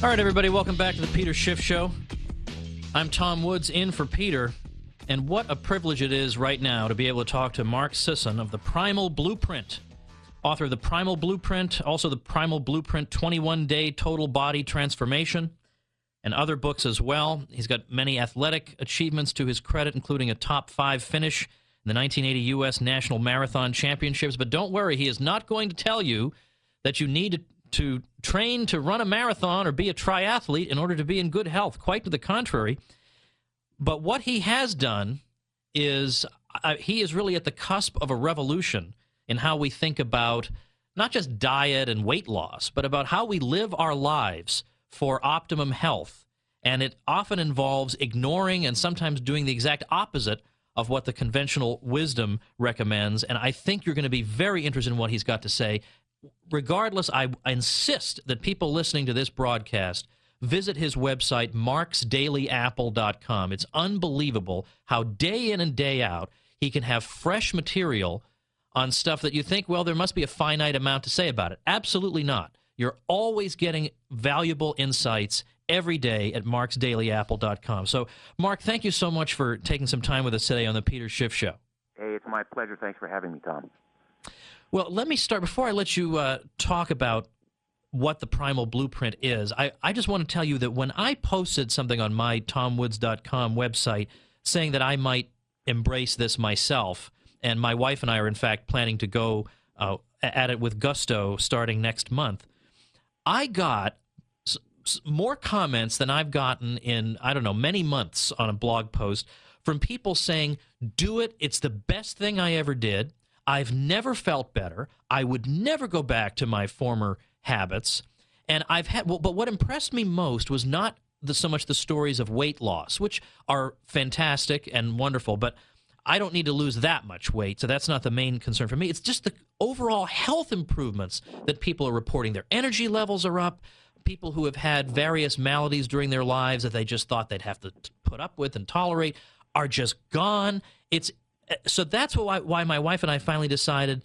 All right, everybody, welcome back to the Peter Schiff Show. I'm Tom Woods in for Peter, and what a privilege it is right now to be able to talk to Mark Sisson of the Primal Blueprint, author of the Primal Blueprint, also the Primal Blueprint 21-Day Total Body Transformation, and other books as well. He's got many athletic achievements to his credit, including a top 5 finish in the 1980 U.S. National Marathon Championships. But don't worry, he is not going to tell you that you need to train to run a marathon or be a triathlete in order to be in good health. Quite to the contrary. But what he has done is he is really at the cusp of a revolution in how we think about not just diet and weight loss, but about how we live our lives for optimum health. And it often involves ignoring and sometimes doing the exact opposite of what the conventional wisdom recommends. And I think you're going to be very interested in what he's got to say. Regardless, I insist that people listening to this broadcast visit his website, marksdailyapple.com. It's unbelievable how day in and day out he can have fresh material on stuff that you think, well, there must be a finite amount to say about it. Absolutely not. You're always getting valuable insights every day at marksdailyapple.com. So, Mark, thank you so much for taking some time with us today on the Peter Schiff Show. Hey, it's my pleasure. Thanks for having me, Tom. Well, let me start, before I let you talk about what the Primal Blueprint is, I just want to tell you that when I posted something on my tomwoods.com website saying that I might embrace this myself, and my wife and I are, in fact, planning to go at it with gusto starting next month, I got more comments than I've gotten in, I don't know, many months on a blog post from people saying, do it, it's the best thing I ever did. I've never felt better. I would never go back to my former habits. And but what impressed me most was not so much the stories of weight loss, which are fantastic and wonderful, but I don't need to lose that much weight, so that's not the main concern for me. It's just the overall health improvements that people are reporting. Their energy levels are up. People who have had various maladies during their lives that they just thought they'd have to put up with and tolerate are just gone. So that's why my wife and I finally decided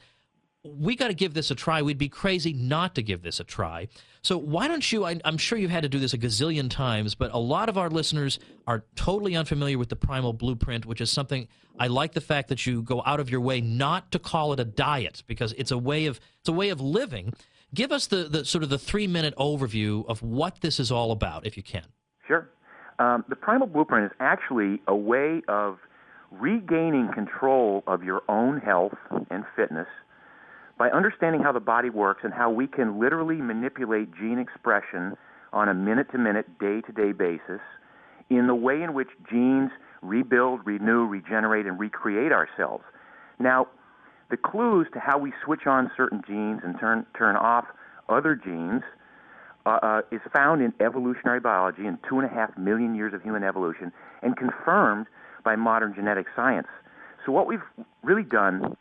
we got to give this a try. We'd be crazy not to give this a try. So why don't you, I'm sure you've had to do this a gazillion times, but a lot of our listeners are totally unfamiliar with the Primal Blueprint, which is something, I like the fact that you go out of your way not to call it a diet, because it's a way of living. Give us the sort of the 3-minute overview of what this is all about, if you can. Sure. The Primal Blueprint is actually a way of regaining control of your own health and fitness by understanding how the body works and how we can literally manipulate gene expression on a minute-to-minute, day-to-day basis in the way in which genes rebuild, renew, regenerate, and recreate ourselves. Now, the clues to how we switch on certain genes and turn off other genes is found in evolutionary biology in 2.5 million years of human evolution and confirmed by modern genetic science. So what we've really done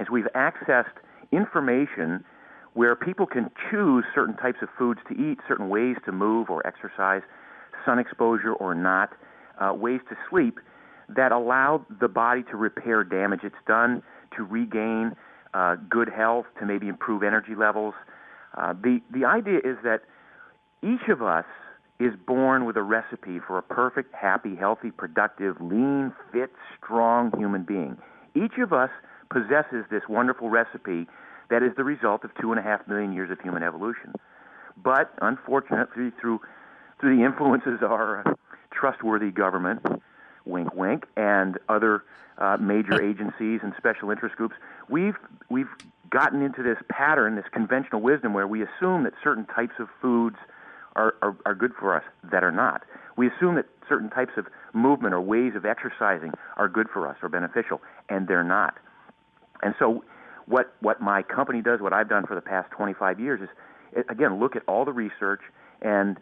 is we've accessed information where people can choose certain types of foods to eat, certain ways to move or exercise, sun exposure or not, ways to sleep that allow the body to repair damage it's done, to regain good health, to maybe improve energy levels. The idea is that each of us is born with a recipe for a perfect, happy, healthy, productive, lean, fit, strong human being. Each of us possesses this wonderful recipe that is the result of 2.5 million years of human evolution. But unfortunately, through the influences of our trustworthy government, wink, wink, and other major agencies and special interest groups, we've gotten into this pattern, this conventional wisdom, where we assume that certain types of foods are good for us that are not. We assume that certain types of movement or ways of exercising are good for us or beneficial, and they're not. And so what my company does, what I've done for the past 25 years is, again, look at all the research and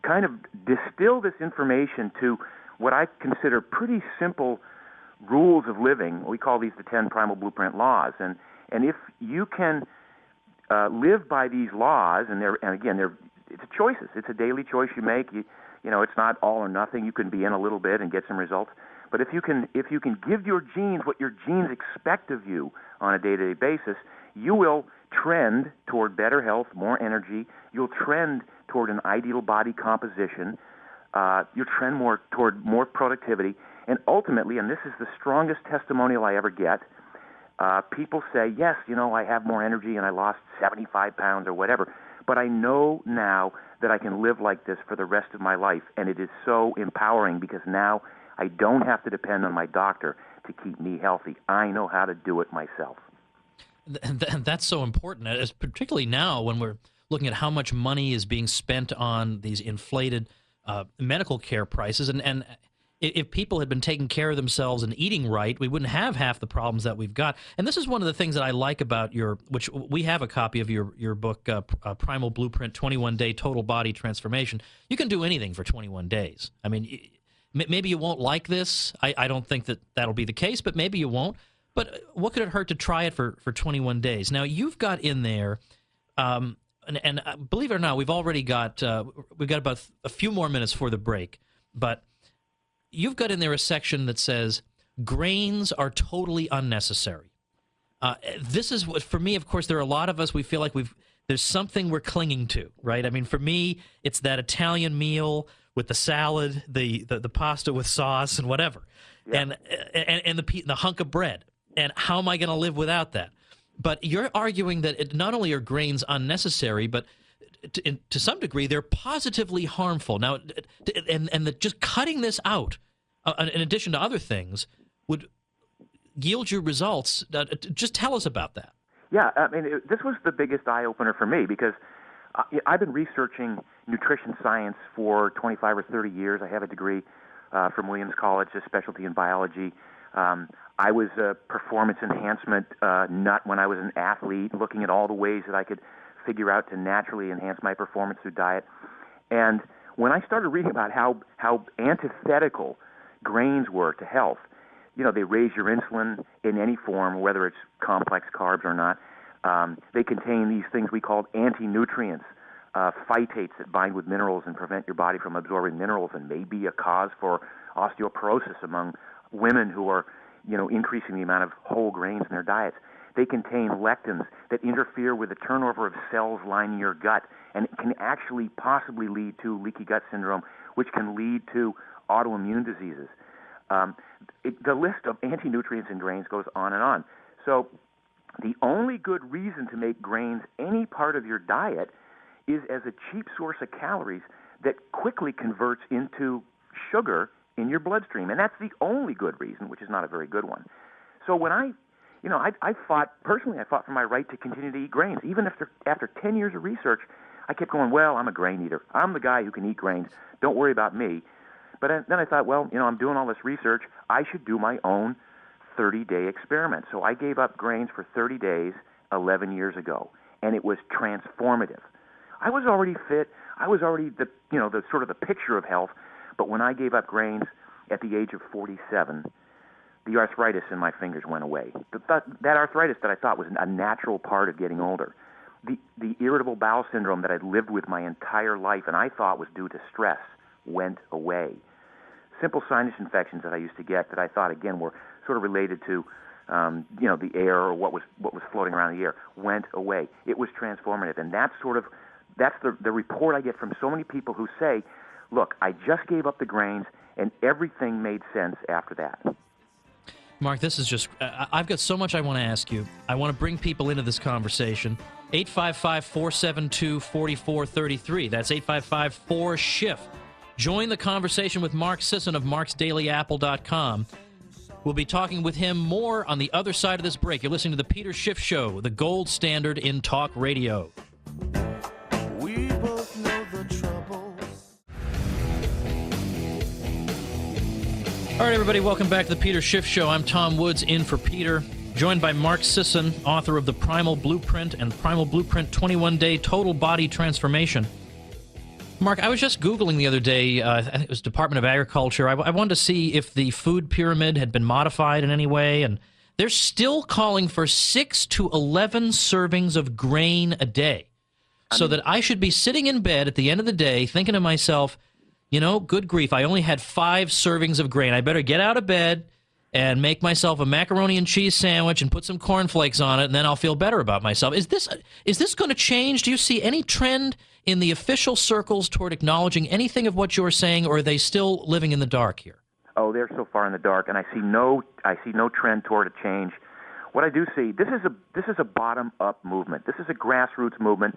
kind of distill this information to what I consider pretty simple rules of living. We call these the 10 Primal Blueprint laws. And if you can live by these laws, and again, it's choices. It's a daily choice you make. You know, it's not all or nothing. You can be in a little bit and get some results. But if you can give your genes what your genes expect of you on a day-to-day basis, you will trend toward better health, more energy. You'll trend toward an ideal body composition. You'll trend more toward more productivity. And ultimately, and this is the strongest testimonial I ever get, people say, yes, I have more energy and I lost 75 pounds or whatever, but I know now that I can live like this for the rest of my life, and it is so empowering because now I don't have to depend on my doctor to keep me healthy. I know how to do it myself. That's so important, particularly now when we're looking at how much money is being spent on these inflated medical care prices. And if people had been taking care of themselves and eating right, we wouldn't have half the problems that we've got. And this is one of the things that I like about which we have a copy of your book, Primal Blueprint, 21-Day Total Body Transformation. You can do anything for 21 days. I mean, maybe you won't like this. I don't think that'll be the case, but maybe you won't. But what could it hurt to try it for 21 days? Now, you've got in there, and believe it or not, we've got about a few more minutes for the break, but you've got in there a section that says grains are totally unnecessary. This is what, for me, of course, there are a lot of us, we feel like there's something we're clinging to, right? I mean, for me, it's that Italian meal with the salad, the pasta with sauce and whatever, yeah. and the hunk of bread. And how am I going to live without that? But you're arguing that not only are grains unnecessary, but to some degree, they're positively harmful. Now, and that just cutting this out, in addition to other things, would yield you results. Just tell us about that. Yeah, I mean, this was the biggest eye-opener for me because I've been researching nutrition science for 25 or 30 years. I have a degree from Williams College, a specialty in biology. I was a performance enhancement nut when I was an athlete, looking at all the ways that I could figure out to naturally enhance my performance through diet. And when I started reading about how antithetical grains were to health, they raise your insulin in any form, whether it's complex carbs or not. They contain these things we call anti-nutrients, phytates that bind with minerals and prevent your body from absorbing minerals and may be a cause for osteoporosis among women who are increasing the amount of whole grains in their diets. They contain lectins that interfere with the turnover of cells lining your gut and it can actually possibly lead to leaky gut syndrome, which can lead to autoimmune diseases. The list of anti-nutrients in grains goes on and on. So the only good reason to make grains any part of your diet is as a cheap source of calories that quickly converts into sugar in your bloodstream. And that's the only good reason, which is not a very good one. So when I fought for my right to continue to eat grains. Even after 10 years of research, I kept going, well, I'm a grain eater. I'm the guy who can eat grains. Don't worry about me. But then I thought, well, I'm doing all this research. I should do my own 30-day experiment. So I gave up grains for 30 days 11 years ago, and it was transformative. I was already fit. I was already the sort of the picture of health. But when I gave up grains at the age of 47, the arthritis in my fingers went away. That arthritis that I thought was a natural part of getting older. The irritable bowel syndrome that I'd lived with my entire life and I thought was due to stress went away. Simple sinus infections that I used to get that I thought, again, were sort of related to the air or what was floating around the air went away. It was transformative. And that's the report I get from so many people who say, look, I just gave up the grains and everything made sense after that. Mark, this is just, I've got so much I want to ask you. I want to bring people into this conversation. 855-472-4433. That's 855-4SHIFT. Join the conversation with Mark Sisson of marksdailyapple.com. We'll be talking with him more on the other side of this break. You're listening to The Peter Schiff Show, the gold standard in talk radio. We both know the trouble. All right, everybody, welcome back to The Peter Schiff Show. I'm Tom Woods, in for Peter, joined by Mark Sisson, author of the Primal Blueprint and Primal Blueprint 21-Day Total Body Transformation. Mark, I was just Googling the other day, I think it was Department of Agriculture. I wanted to see if the food pyramid had been modified in any way, and they're still calling for 6 to 11 servings of grain a day. So that I should be sitting in bed at the end of the day thinking to myself, good grief, I only had 5 servings of grain. I better get out of bed and make myself a macaroni and cheese sandwich and put some cornflakes on it, and then I'll feel better about myself. Is this going to change? Do you see any trend in the official circles toward acknowledging anything of what you're saying, or are they still living in the dark here? Oh, they're so far in the dark, and I see no trend toward a change. What I do see, this is a bottom-up movement. This is a grassroots movement.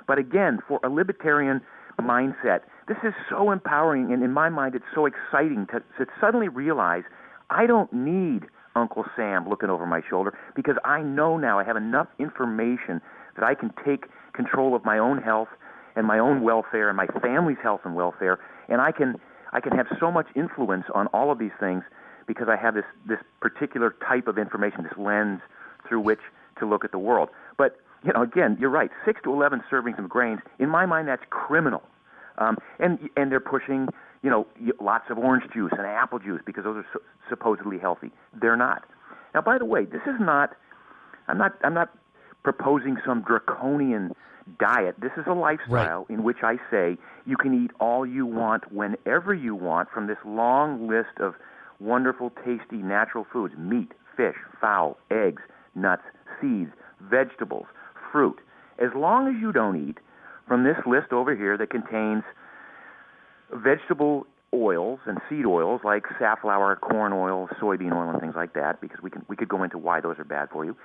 But again, for a libertarian mindset, this is so empowering, and in my mind, it's so exciting to suddenly realize I don't need Uncle Sam looking over my shoulder, because I know now I have enough information that I can take control of my own health and my own welfare and my family's health and welfare, and I can have so much influence on all of these things because I have this particular type of information, this lens through which to look at the world. But again, you're right. 6 to 11 servings of grains. In my mind, that's criminal. And they're pushing lots of orange juice and apple juice because those are supposedly healthy. They're not. Now, by the way, this is not. I'm not proposing some draconian diet. This is a lifestyle in which I say you can eat all you want whenever you want from this long list of wonderful, tasty, natural foods: meat, fish, fowl, eggs, nuts, seeds, vegetables, fruit. As long as you don't eat from this list over here that contains vegetable oils and seed oils like safflower, corn oil, soybean oil, and things like that, because we could go into why those are bad for you.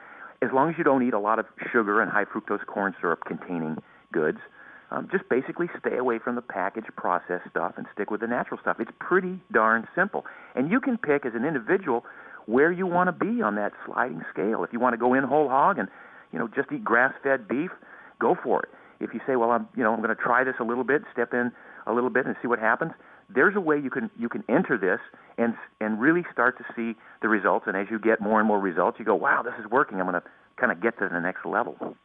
As long as you don't eat a lot of sugar and high fructose corn syrup containing goods, just basically stay away from the packaged processed stuff and stick with the natural stuff. It's pretty darn simple. And you can pick as an individual where you want to be on that sliding scale. If you want to go in whole hog and just eat grass-fed beef, go for it. If you say, well, I'm going to try this a little bit, step in a little bit and see what happens, there's a way you can enter this and really start to see the results. And as you get more and more results, you go, wow, this is working. I'm going to kind of get to the next level.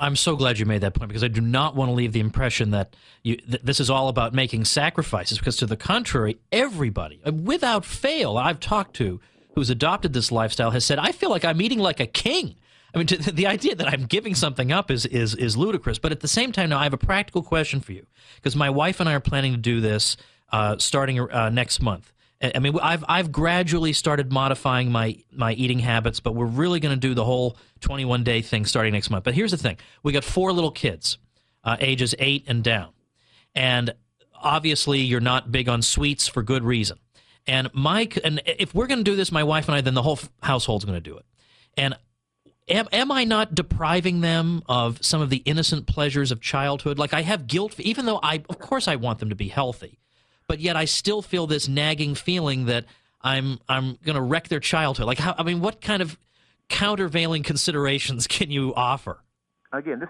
I'm so glad you made that point, because I do not want to leave the impression that this is all about making sacrifices, because to the contrary, everybody, without fail, I've talked to who's adopted this lifestyle has said, I feel like I'm eating like a king. I mean, the idea that I'm giving something up is ludicrous. But at the same time, now I have a practical question for you, because my wife and I are planning to do this starting next month. I mean, I've gradually started modifying my eating habits, but we're really going to do the whole 21-day thing starting next month. But here's the thing. We got 4 little kids, ages 8 and down. And obviously you're not big on sweets for good reason. And if we're going to do this, my wife and I, then the whole household's going to do it. And am I not depriving them of some of the innocent pleasures of childhood? Like, I have guilt, even though of course I want them to be healthy. But yet I still feel this nagging feeling that I'm going to wreck their childhood. Like, what kind of countervailing considerations can you offer? Again,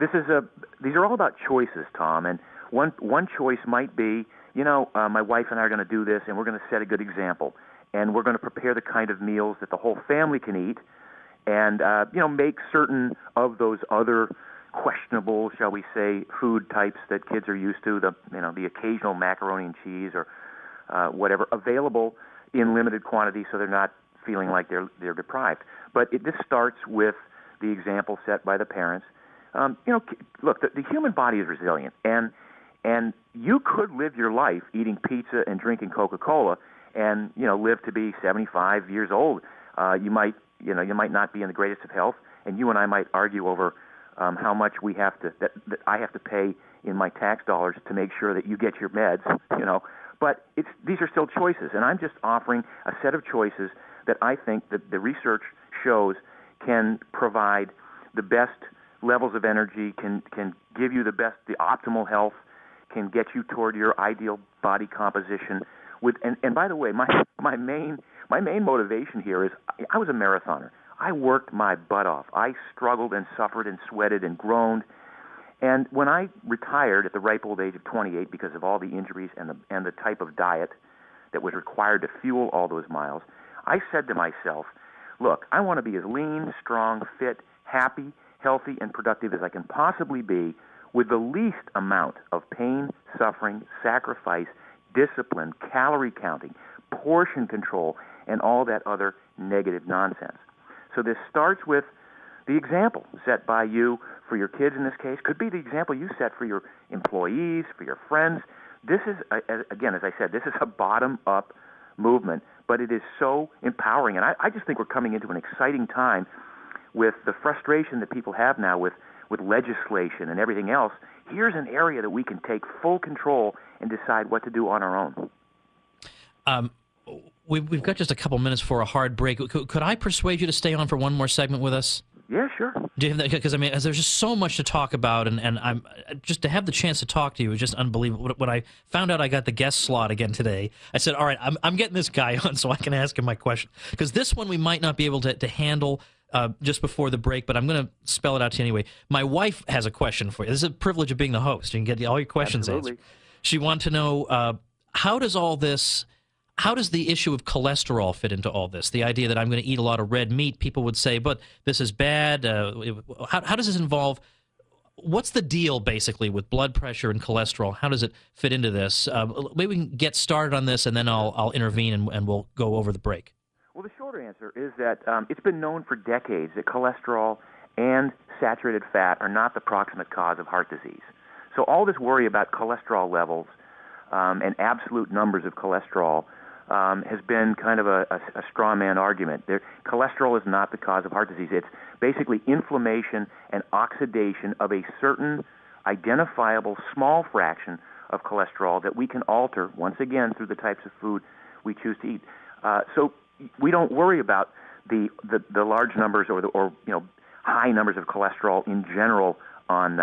these are all about choices, Tom. And one choice might be, my wife and I are going to do this, and we're going to set a good example, and we're going to prepare the kind of meals that the whole family can eat, and make certain of those other questionable, shall we say, food types that kids are used to, the occasional macaroni and cheese or whatever, available in limited quantity, so they're not feeling like they're deprived. But this starts with the example set by the parents. Look, the human body is resilient, and you could live your life eating pizza and drinking Coca-Cola, and live to be 75 years old. You might not be in the greatest of health, and you and I might argue over how much that I have to pay in my tax dollars to make sure that you get your meds, But these are still choices, and I'm just offering a set of choices that I think that the research shows can provide the best levels of energy, can give you the optimal health, can get you toward your ideal body composition. And by the way, my main motivation here is I was a marathoner. I worked my butt off. I struggled and suffered and sweated and groaned. And when I retired at the ripe old age of 28 because of all the injuries and the type of diet that was required to fuel all those miles, I said to myself, look, I want to be as lean, strong, fit, happy, healthy, and productive as I can possibly be with the least amount of pain, suffering, sacrifice, discipline, calorie counting, portion control, and all that other negative nonsense. So this starts with the example set by you for your kids in this case. Could be the example you set for your employees, for your friends. This is, again, as I said, this is a bottom-up movement, but it is so empowering. And I just think we're coming into an exciting time with the frustration that people have now with legislation and everything else. Here's an area that we can take full control and decide what to do on our own. We've got just a couple minutes for a hard break. Could I persuade you to stay on for one more segment with us? Yeah, sure. Do you have that? Because I mean, there's just so much to talk about, and I'm just to have the chance to talk to you is just unbelievable. When I found out I got the guest slot again today, I said, "All right, I'm getting this guy on so I can ask him my question." Because this one we might not be able to handle just before the break, but I'm going to spell it out to you anyway. My wife has a question for you. This is a privilege of being the host. You can get all your questions answered. She wanted to know how does the issue of cholesterol fit into all this? The idea that I'm going to eat a lot of red meat, people would say, but this is bad. How does this involve? What's the deal, basically, with blood pressure and cholesterol? How does it fit into this? Maybe we can get started on this, and then I'll intervene, and we'll go over the break. Well, the short answer is that it's been known for decades that cholesterol and saturated fat are not the proximate cause of heart disease. So all this worry about cholesterol levels and absolute numbers of cholesterol has been kind of a straw man argument. Cholesterol is not the cause of heart disease. It's basically inflammation and oxidation of a certain identifiable small fraction of cholesterol that we can alter, once again, through the types of food we choose to eat. So we don't worry about the large numbers or high numbers of cholesterol in general on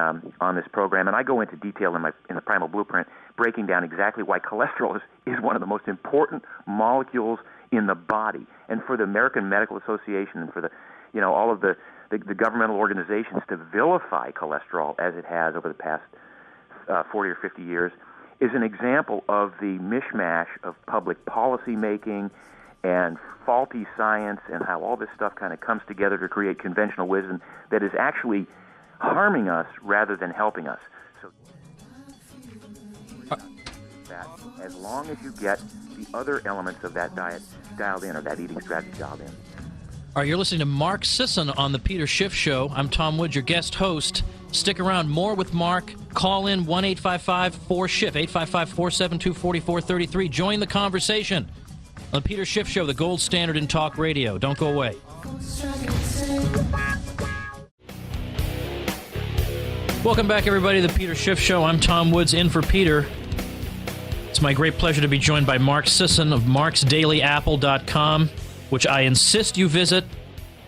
this program, and I go into detail in the Primal Blueprint, breaking down exactly why cholesterol is one of the most important molecules in the body. And for the American Medical Association and for the all of the governmental organizations to vilify cholesterol as it has over the past 40 or 50 years is an example of the mishmash of public policy making and faulty science and how all this stuff kind of comes together to create conventional wisdom that is actually harming us rather than helping us. So that as long as you get the other elements of that diet dialed in, or that eating strategy dialed in. All right, you're listening to Mark Sisson on the Peter Schiff Show. I'm Tom Woods, your guest host. Stick around, more with Mark. Call in 1-855-4-SCHIFF, 855-472-4433. Join the conversation on the Peter Schiff Show, the gold standard in talk radio. Don't go away. Welcome back, everybody, to the Peter Schiff Show. I'm Tom Woods, in for Peter. It's my great pleasure to be joined by Mark Sisson of marksdailyapple.com, which I insist you visit.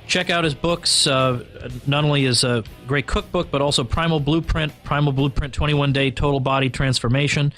Check out his books, not only his great cookbook, but also Primal Blueprint 21-Day Total Body Transformation.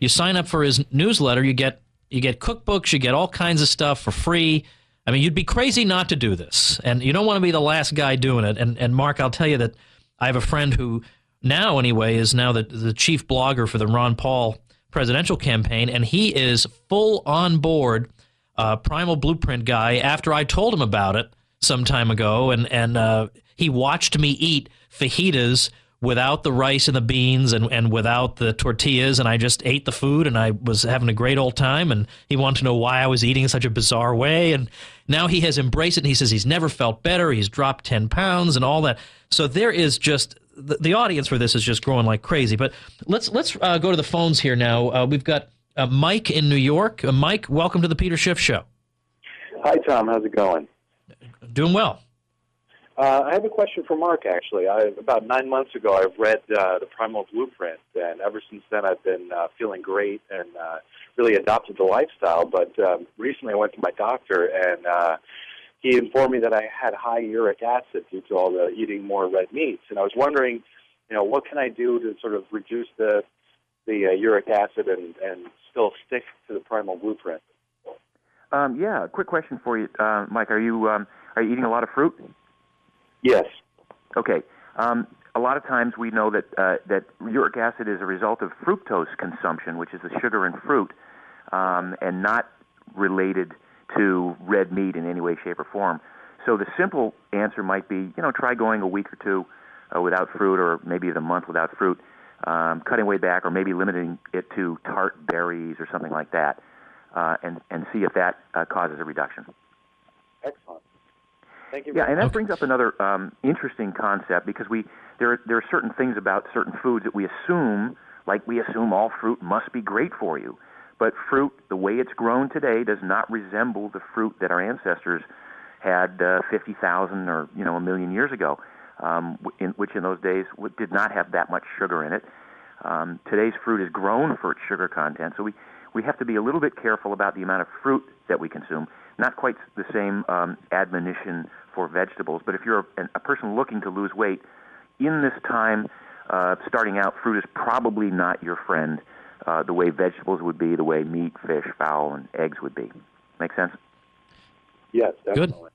You sign up for his newsletter, you get cookbooks, you get all kinds of stuff for free. I mean, you'd be crazy not to do this, and you don't want to be the last guy doing it. And Mark, I'll tell you that I have a friend who now, anyway, is now the chief blogger for the Ron Paul presidential campaign, and he is full on board Primal Blueprint guy after I told him about it some time ago, and he watched me eat fajitas without the rice and the beans and without the tortillas, and I just ate the food, and I was having a great old time, and he wanted to know why I was eating in such a bizarre way, and now he has embraced it, and he says he's never felt better, he's dropped 10 pounds and all that. So there is just, the audience for this is just growing like crazy. But let's go to the phones here now. We've got Mike in New York. Mike, welcome to the Peter Schiff Show. Hi, Tom. How's it going? Doing well. I have a question for Mark, actually. About 9 months ago, I read the Primal Blueprint, and ever since then I've been feeling great and really adopted the lifestyle. But recently I went to my doctor, and he informed me that I had high uric acid due to all the eating more red meats. And I was wondering, what can I do to sort of reduce the uric acid and still stick to the Primal Blueprint? Yeah, quick question for you, Mike. Are you eating a lot of fruit? Yes. Okay. A lot of times we know that uric acid is a result of fructose consumption, which is the sugar in fruit, and not related to red meat in any way, shape, or form. So the simple answer might be, try going a week or two without fruit, or maybe a month without fruit, cutting way back, or maybe limiting it to tart berries or something like that, and see if that causes a reduction. Excellent. Thank you. Yeah, and that brings up another interesting concept, because there are certain things about certain foods that we assume all fruit must be great for you. But fruit, the way it's grown today, does not resemble the fruit that our ancestors had 50,000 or a million years ago, which in those days did not have that much sugar in it. Today's fruit is grown for its sugar content, so we have to be a little bit careful about the amount of fruit that we consume. Not quite the same admonition for vegetables, but if you're a person looking to lose weight, in this time, starting out, fruit is probably not your friend the way vegetables would be, the way meat, fish, fowl, and eggs would be. Make sense? Yes, definitely.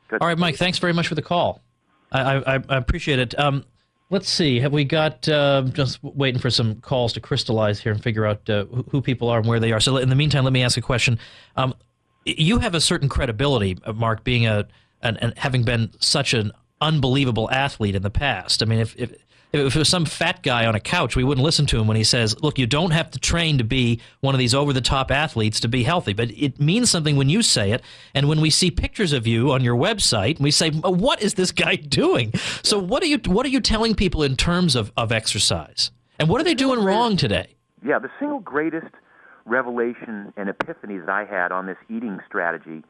Good. All right, Mike, thanks very much for the call. I appreciate it. Let's see. Have we got just waiting for some calls to crystallize here and figure out who people are and where they are. So in the meantime, let me ask a question. You have a certain credibility, Mark, being and having been such an unbelievable athlete in the past. I mean, if it was some fat guy on a couch, we wouldn't listen to him when he says, look, you don't have to train to be one of these over-the-top athletes to be healthy. But it means something when you say it. And when we see pictures of you on your website, we say, what is this guy doing? So what are you telling people in terms of exercise? And what are they doing wrong today? Yeah, the single greatest revelation and epiphany that I had on this eating strategy,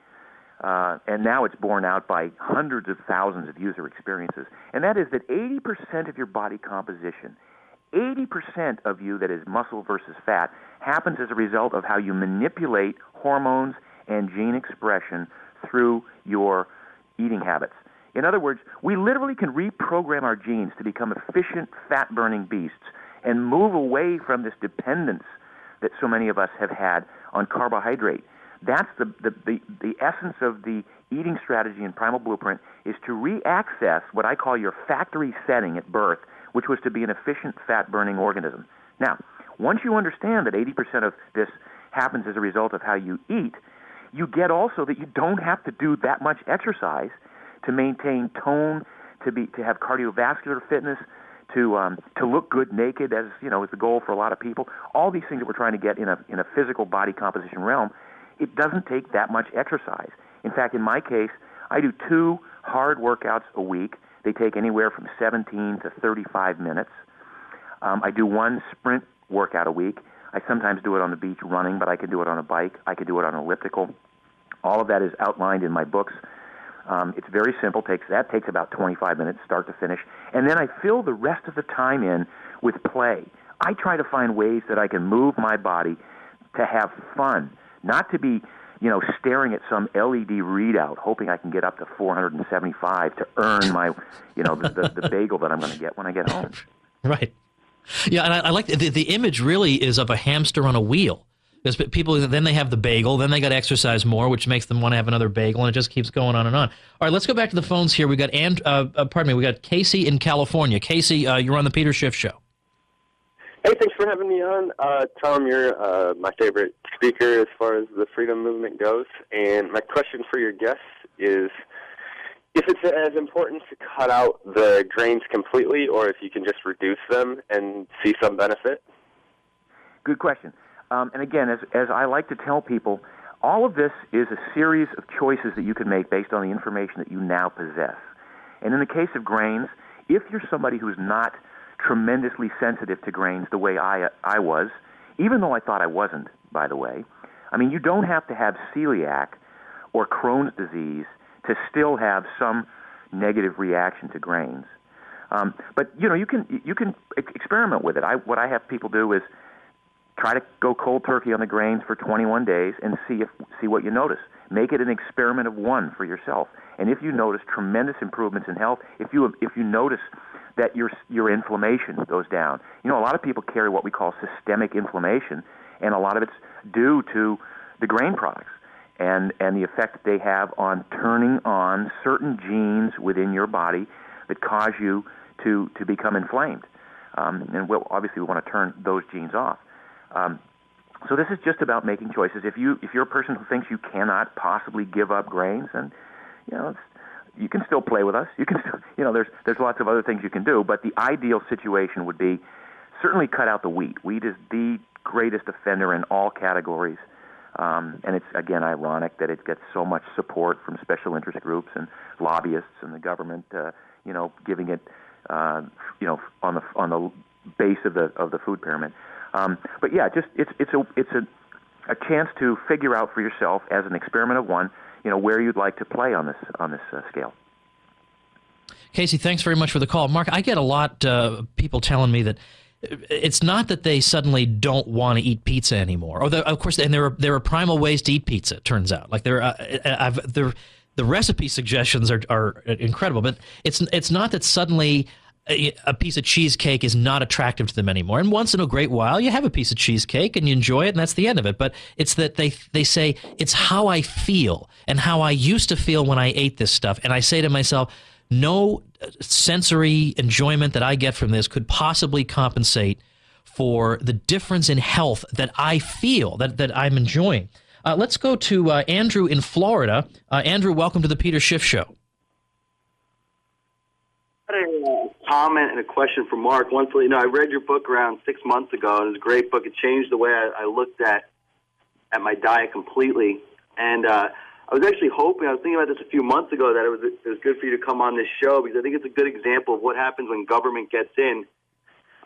and now it's borne out by hundreds of thousands of user experiences, and that is that 80% of your body composition, 80% of you that is muscle versus fat, happens as a result of how you manipulate hormones and gene expression through your eating habits. In other words, we literally can reprogram our genes to become efficient fat-burning beasts and move away from this dependence that so many of us have had on carbohydrate. That's the essence of the eating strategy in Primal Blueprint, is to re-access what I call your factory setting at birth, which was to be an efficient fat-burning organism. Now, once you understand that 80% of this happens as a result of how you eat, you get also that you don't have to do that much exercise to maintain tone, to have cardiovascular fitness, to look good naked, as is the goal for a lot of people. All these things that we're trying to get in a physical body composition realm, it doesn't take that much exercise. In fact, in my case, I do 2 hard workouts a week. They take anywhere from 17 to 35 minutes. I do 1 sprint workout a week. I sometimes do it on the beach running, but I can do it on a bike. I can do it on elliptical. All of that is outlined in my books. It's very simple. That takes about 25 minutes, start to finish. And then I fill the rest of the time in with play. I try to find ways that I can move my body to have fun, not to be, staring at some LED readout, hoping I can get up to 475 to earn my, the bagel that I'm going to get when I get home. Right. Yeah, and I like the image really is of a hamster on a wheel. Because people, then they have the bagel, then they got to exercise more, which makes them want to have another bagel, and it just keeps going on and on. All right, let's go back to the phones here. We got we got Casey in California. Casey, you're on the Peter Schiff Show. Hey, thanks for having me on. Tom, you're my favorite speaker as far as the freedom movement goes. And my question for your guests is if it's as important to cut out the grains completely, or if you can just reduce them and see some benefit. Good question. And again, as I like to tell people, all of this is a series of choices that you can make based on the information that you now possess. And in the case of grains, if you're somebody who's not tremendously sensitive to grains the way I was, even though I thought I wasn't, by the way, I mean, you don't have to have celiac or Crohn's disease to still have some negative reaction to grains. But you can experiment with it. What I have people do is try to go cold turkey on the grains for 21 days and see what you notice. Make it an experiment of 1 for yourself. And if you notice tremendous improvements in health, if you notice that your inflammation goes down, a lot of people carry what we call systemic inflammation, and a lot of it's due to the grain products and the effect that they have on turning on certain genes within your body that cause you to become inflamed. And obviously we want to turn those genes off. So this is just about making choices. If you're a person who thinks you cannot possibly give up grains, and you can still play with us. You can still, there's lots of other things you can do. But the ideal situation would be certainly cut out the wheat. Wheat is the greatest offender in all categories, and it's again ironic that it gets so much support from special interest groups and lobbyists and the government, giving it, on the base of the food pyramid. But yeah, just it's a chance to figure out for yourself as an experiment of one, where you'd like to play on this scale. Casey, thanks very much for the call. Mark, I get a lot people telling me that it's not that they suddenly don't want to eat pizza anymore. Of course, and there are primal ways to eat pizza. It turns out, like the recipe suggestions are incredible. But it's not that suddenly a piece of cheesecake is not attractive to them anymore. And once in a great while, you have a piece of cheesecake and you enjoy it, and that's the end of it. But it's that they say it's how I feel and how I used to feel when I ate this stuff. And I say to myself, no sensory enjoyment that I get from this could possibly compensate for the difference in health that I feel, that I'm enjoying. Let's go to Andrew in Florida. Andrew, welcome to the Peter Schiff Show. I had a comment and a question for Mark. I read your book around 6 months ago, and it was a great book. It changed the way I looked at my diet completely. And I was actually hoping, I was thinking about this a few months ago, that it was good for you to come on this show, because I think it's a good example of what happens when government gets in.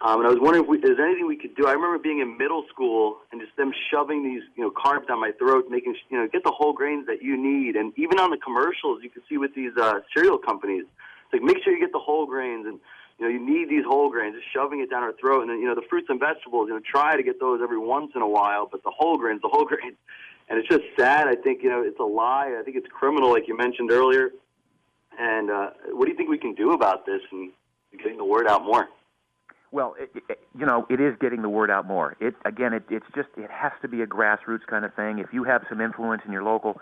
And I was wondering if there's anything we could do. I remember being in middle school and just them shoving these carbs down my throat, making get the whole grains that you need. And even on the commercials, you can see with these cereal companies, it's like, make sure you get the whole grains, and you need these whole grains, just shoving it down our throat. And then the fruits and vegetables, try to get those every once in a while, but the whole grains. And it's just sad. I think, it's a lie. I think it's criminal, like you mentioned earlier. And what do you think we can do about this and getting the word out more? Well, it is getting the word out more. It has to be a grassroots kind of thing. If you have some influence in your local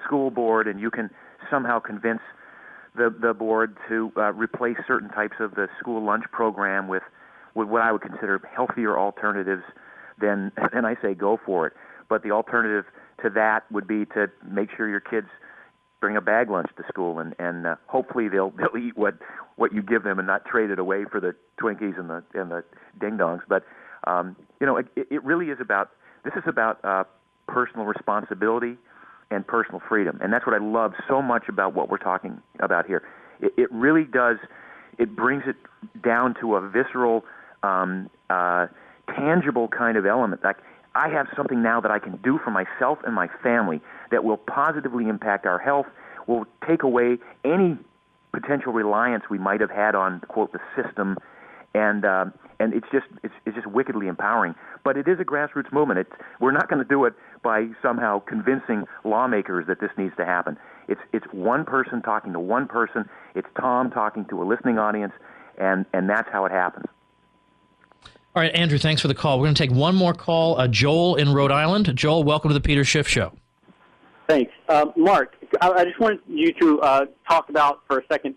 school board and you can somehow convince the board to replace certain types of the school lunch program with what I would consider healthier alternatives, then I say go for it. But the alternative to that would be to make sure your kids bring a bag lunch to school, and hopefully they'll eat what you give them and not trade it away for the Twinkies and the ding dongs. But it really is about personal responsibility and personal freedom, and that's what I love so much about what we're talking about here. It really does. It brings it down to a visceral, tangible kind of element. Like, I have something now that I can do for myself and my family that will positively impact our health, will take away any potential reliance we might have had on, quote, the system, and it's just wickedly empowering. But it is a grassroots movement. We're not going to do it by somehow convincing lawmakers that this needs to happen. It's one person talking to one person. It's Tom talking to a listening audience, and that's how it happens. All right, Andrew, thanks for the call. We're going to take one more call. Joel in Rhode Island. Joel, welcome to the Peter Schiff Show. Thanks. Mark, I just wanted you to talk about for a second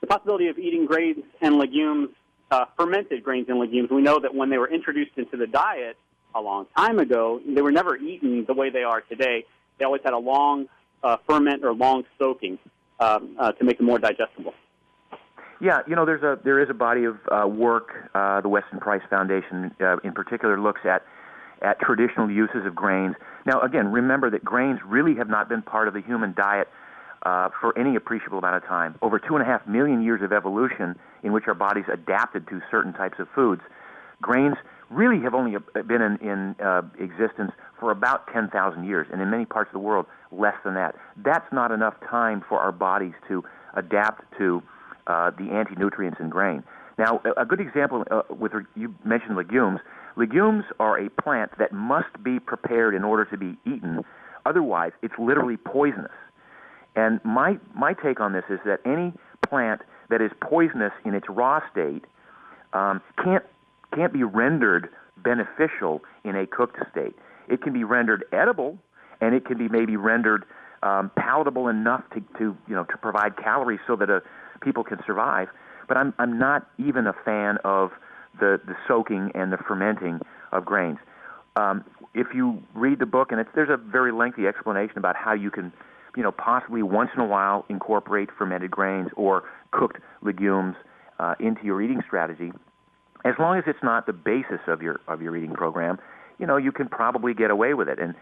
the possibility of eating grains and legumes, fermented grains and legumes. We know that when they were introduced into the diet a long time ago, they were never eaten the way they are today. They always had a long ferment or long soaking to make them more digestible. Yeah, there is a body of work. The Weston Price Foundation, in particular, looks at traditional uses of grains. Now, again, remember that grains really have not been part of the human diet for any appreciable amount of time. Over 2.5 million years of evolution in which our bodies adapted to certain types of foods. Grains really have only been in existence for about 10,000 years, and in many parts of the world, less than that. That's not enough time for our bodies to adapt to the anti-nutrients in grain. Now, a good example, you mentioned legumes. Legumes are a plant that must be prepared in order to be eaten. Otherwise, it's literally poisonous. And my take on this is that any plant that is poisonous in its raw state can't be rendered beneficial in a cooked state. It can be rendered edible, and it can be maybe rendered palatable enough to provide calories so that people can survive. But I'm not even a fan of the soaking and the fermenting of grains. If you read the book, and there's a very lengthy explanation about how you can, possibly once in a while incorporate fermented grains or cooked legumes into your eating strategy, as long as it's not the basis of your eating program, you can probably get away with it. And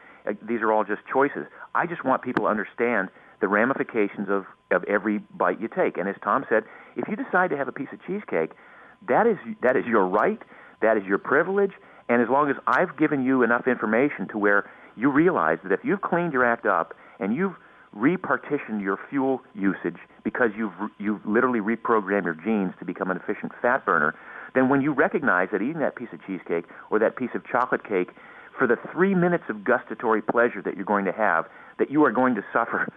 these are all just choices. I just want people to understand the ramifications of every bite you take. And as Tom said, if you decide to have a piece of cheesecake, that is your right, that is your privilege, and as long as I've given you enough information to where you realize that if you've cleaned your act up and you've repartitioned your fuel usage because you've literally reprogrammed your genes to become an efficient fat burner, then when you recognize that eating that piece of cheesecake or that piece of chocolate cake, for the 3 minutes of gustatory pleasure that you're going to have, that you are going to suffer,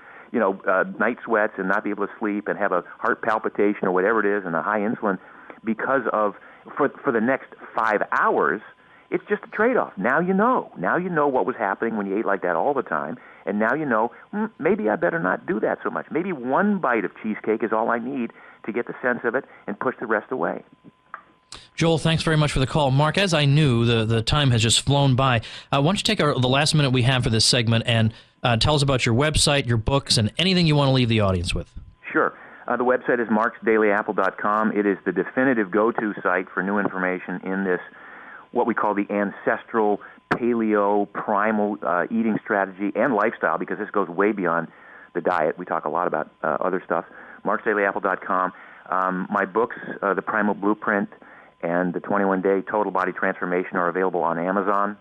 night sweats and not be able to sleep and have a heart palpitation or whatever it is and a high insulin because of, for the next 5 hours, it's just a trade-off. Now you know. Now you know what was happening when you ate like that all the time, and now you know, maybe I better not do that so much. Maybe one bite of cheesecake is all I need to get the sense of it and push the rest away. Joel, thanks very much for the call. Mark, as I knew, the time has just flown by. Why don't you take the last minute we have for this segment and tell us about your website, your books, and anything you want to leave the audience with. Sure. The website is marksdailyapple.com. It is the definitive go-to site for new information in this, what we call the ancestral, paleo, primal eating strategy and lifestyle, because this goes way beyond the diet. We talk a lot about other stuff. marksdailyapple.com. My books, The Primal Blueprint and The 21-Day Total Body Transformation, are available on Amazon.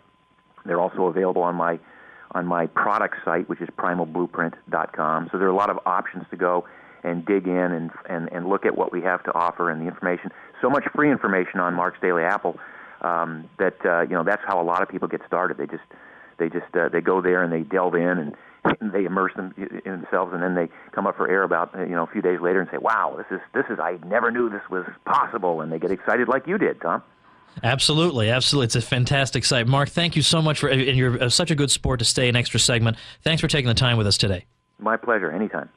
They're also available on my product site, which is primalblueprint.com. So there are a lot of options to go and dig in and look at what we have to offer and the information. So much free information on Mark's Daily Apple that that's how a lot of people get started. They go there and they delve in and they immerse themselves, and then they come up for air about a few days later and say, "Wow, this is I never knew this was possible," and they get excited like you did, Tom. Absolutely. It's a fantastic site. Mark, thank you so much and you're such a good sport to stay an extra segment. Thanks for taking the time with us today. My pleasure. Anytime.